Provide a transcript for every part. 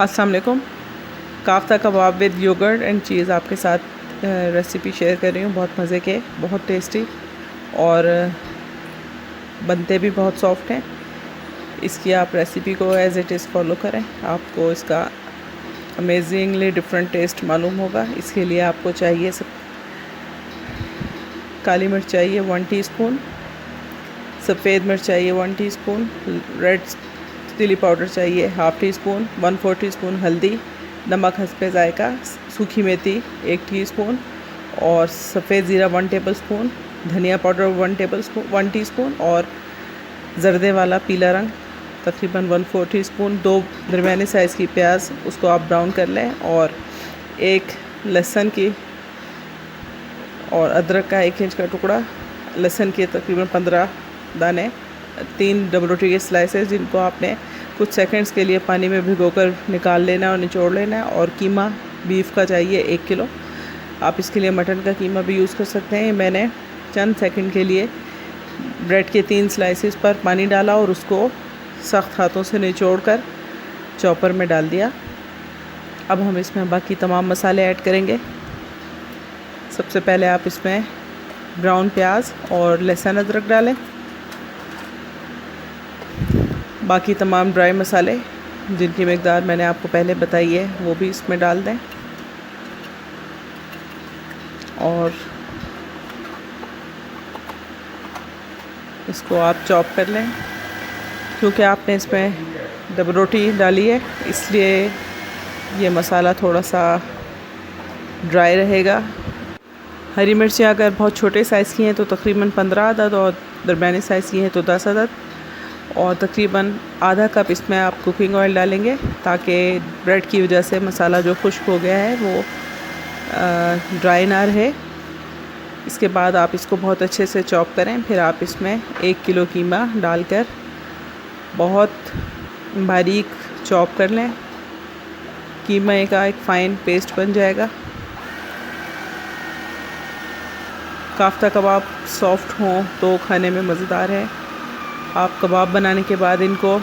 अस्सलाम वालेकुम। काफ्ता कबाब with yogurt and cheese आपके साथ रेसिपी शेयर कर रही हूँ। बहुत मज़े के, बहुत टेस्टी और बनते भी बहुत सॉफ्ट हैं। इसकी आप रेसिपी को एज़ इट इज़ फॉलो करें, आपको इसका अमेजिंगली डिफरेंट टेस्ट मालूम होगा। इसके लिए आपको चाहिए काली मिर्च चाहिए 1 टीस्पून, सफ़ेद मिर्च चाहिए 1 टीस्पून, रेड चिली पाउडर चाहिए 1/2 टीस्पून, 1/4 टीस्पून हल्दी, नमक हस्बे जायका, सूखी मेथी 1 टीस्पून और सफ़ेद ज़ीरा 1 टेबलस्पून, धनिया पाउडर 1 टीस्पून और ज़र्दे वाला पीला रंग तकरीबन 1/4 टीस्पून। 2 दरमियाने साइज़ की प्याज, उसको आप ब्राउन कर लें और 1 लहसुन की और अदरक का 1 इंच का टुकड़ा, लहसुन के तकरीबन 15 दाने, 3 डबल रोटी के स्लाइसेस जिनको आपने कुछ सेकंड्स के लिए पानी में भिगोकर निकाल लेना और निचोड़ लेना है। और कीमा बीफ का चाहिए 1 किलो। आप इसके लिए मटन का कीमा भी यूज़ कर सकते हैं। मैंने चंद सेकंड के लिए ब्रेड के 3 स्लाइसेस पर पानी डाला और उसको सख्त हाथों से निचोड़ कर चॉपर में डाल दिया। अब हम इसमें बाकी तमाम मसाले ऐड करेंगे। सबसे पहले आप इसमें ब्राउन प्याज और लहसुन अदरक डालें। बाकी तमाम ड्राई मसाले जिनकी मकदार मैंने आपको पहले बताई है वो भी इसमें डाल दें और इसको आप चॉप कर लें। क्योंकि आपने इसमें डबल रोटी डाली है इसलिए ये मसाला थोड़ा सा ड्राई रहेगा। हरी मिर्चें अगर बहुत छोटे साइज़ की हैं तो तकरीबन 15 अदद और दरमियाने साइज़ की हैं तो 10 अदद और तकरीबन आधा कप इसमें आप कुकिंग ऑयल डालेंगे ताकि ब्रेड की वजह से मसाला जो खुश्क हो गया है वो ड्राई ना रहे। इसके बाद आप इसको बहुत अच्छे से चॉप करें। फिर आप इसमें 1 किलो कीमा डालकर बहुत बारीक चॉप कर लें। कीमा का एक फ़ाइन पेस्ट बन जाएगा। काफ्ता कबाब सॉफ्ट हों तो खाने में मज़ेदार है। आप कबाब बनाने के बाद इनको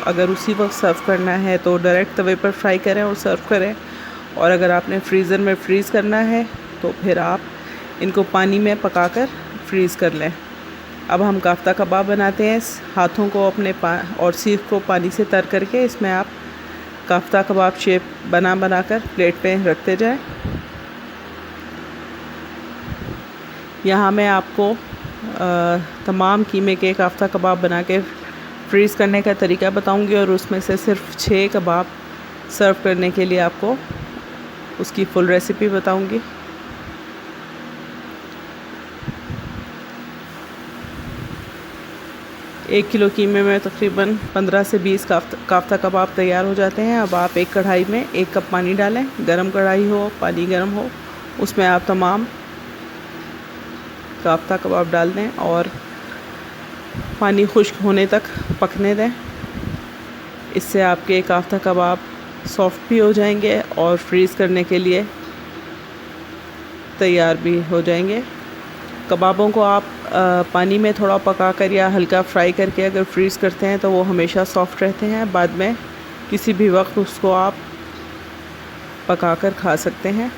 अगर उसी वक्त सर्व करना है तो डायरेक्ट तवे पर फ्राई करें और सर्व करें, और अगर आपने फ्रीज़र में फ्रीज़ करना है तो फिर आप इनको पानी में पकाकर फ्रीज़ कर लें। अब हम काफ्ता कबाब बनाते हैं। हाथों को अपने और सीख को पानी से तर करके इसमें आप काफ्ता कबाब शेप बनाकर प्लेट पे रखते जाएं। यहाँ मैं आपको तमाम कीमे के काफ्ता कबाब बना के फ्रीज़ करने का तरीका बताऊंगी और उसमें से सिर्फ 6 कबाब सर्व करने के लिए आपको उसकी फुल रेसिपी बताऊंगी। एक किलो कीमे में तकरीबन 15 से 20 काफ्ता कबाब तैयार हो जाते हैं। अब आप एक कढ़ाई में 1 कप पानी डालें। गरम कढ़ाई हो, पानी गरम हो, उसमें आप तमाम काफ्ता कबाब डाल दें और पानी खुश्क होने तक पकने दें। इससे आपके काफ्ता कबाब सॉफ्ट भी हो जाएंगे और फ्रीज़ करने के लिए तैयार भी हो जाएंगे। कबाबों को आप पानी में थोड़ा पकाकर या हल्का फ्राई करके अगर फ्रीज़ करते हैं तो वो हमेशा सॉफ्ट रहते हैं। बाद में किसी भी वक्त उसको आप पकाकर खा सकते हैं।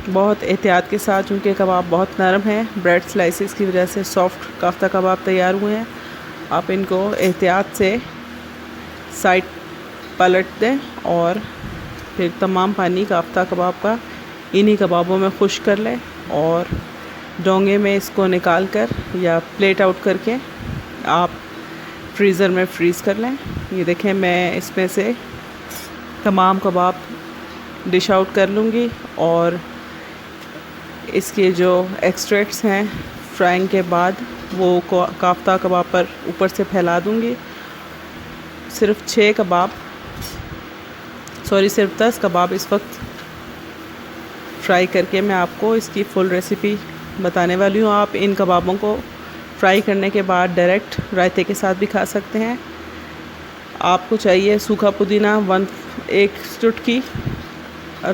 बहुत एहतियात के साथ, चूँकि कबाब बहुत नरम हैं, ब्रेड स्लाइसेस की वजह से सॉफ्ट काफ्ता कबाब तैयार हुए हैं। आप इनको एहतियात से साइड पलट दें और फिर तमाम पानी काफ्ता कबाब का इन्हीं कबाबों में खुश्क कर लें और डोंगे में इसको निकाल कर या प्लेट आउट करके आप फ्रीज़र में फ्रीज़ कर लें। ये देखें, मैं इसमें से तमाम कबाब डिश आउट कर लूँगी और इसके जो एक्सट्रैक्ट्स हैं फ्राइंग के बाद वो काफ्ता कबाब पर ऊपर से फैला दूँगी। सिर्फ 10 कबाब इस वक्त फ्राई करके मैं आपको इसकी फुल रेसिपी बताने वाली हूँ। आप इन कबाबों को फ्राई करने के बाद डायरेक्ट रायते के साथ भी खा सकते हैं। आपको चाहिए सूखा पुदीना 1 चुटकी,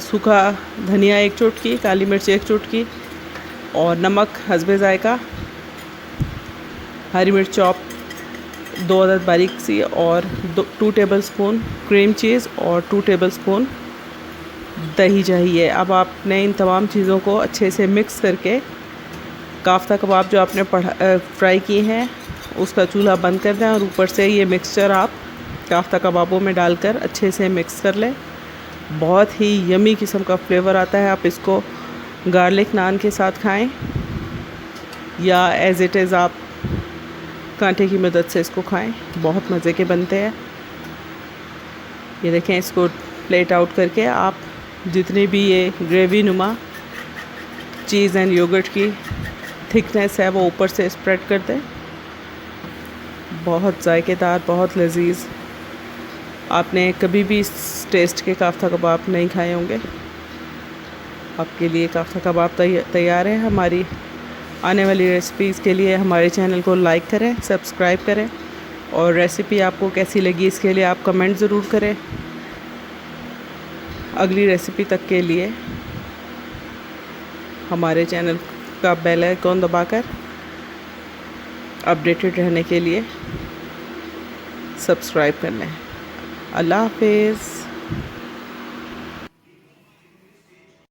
सूखा धनिया 1 चुटकी, काली मिर्च 1 चुटकी और नमक हस्बे जायका, हरी मिर्च चॉप 2 अदद बारीक सी और 2 टेबलस्पून क्रीम चीज़ और 2 टेबलस्पून दही चाहिए। अब आपने इन तमाम चीज़ों को अच्छे से मिक्स करके काफ्ता कबाब जो आपने फ्राई किए हैं उसका चूल्हा बंद कर दें और ऊपर से ये मिक्सचर आप काफ्ता कबाबों में डालकर अच्छे से मिक्स कर लें। बहुत ही यमी किस्म का फ्लेवर आता है। आप इसको गार्लिक नान के साथ खाएं या एज़ इट इज़ आप कांटे की मदद से इसको खाएं, बहुत मज़े के बनते हैं। ये देखें, इसको प्लेट आउट करके आप जितनी भी ये ग्रेवी नुमा चीज़ एंड योगर्ट की थिकनेस है वो ऊपर से स्प्रेड कर दें। बहुत जायकेदार, बहुत लजीज। आपने कभी भी इस टेस्ट के काफ्ता कबाब नहीं खाए होंगे। आपके लिए काफ्ता कबाब तैयार है। हमारी आने वाली रेसिपीज़ के लिए हमारे चैनल को लाइक करें, सब्सक्राइब करें और रेसिपी आपको कैसी लगी इसके लिए आप कमेंट ज़रूर करें। अगली रेसिपी तक के लिए हमारे चैनल का बेल आइकॉन दबाकर अपडेटेड रहने के लिए सब्सक्राइब कर लें। अल्लाह हाफिज़।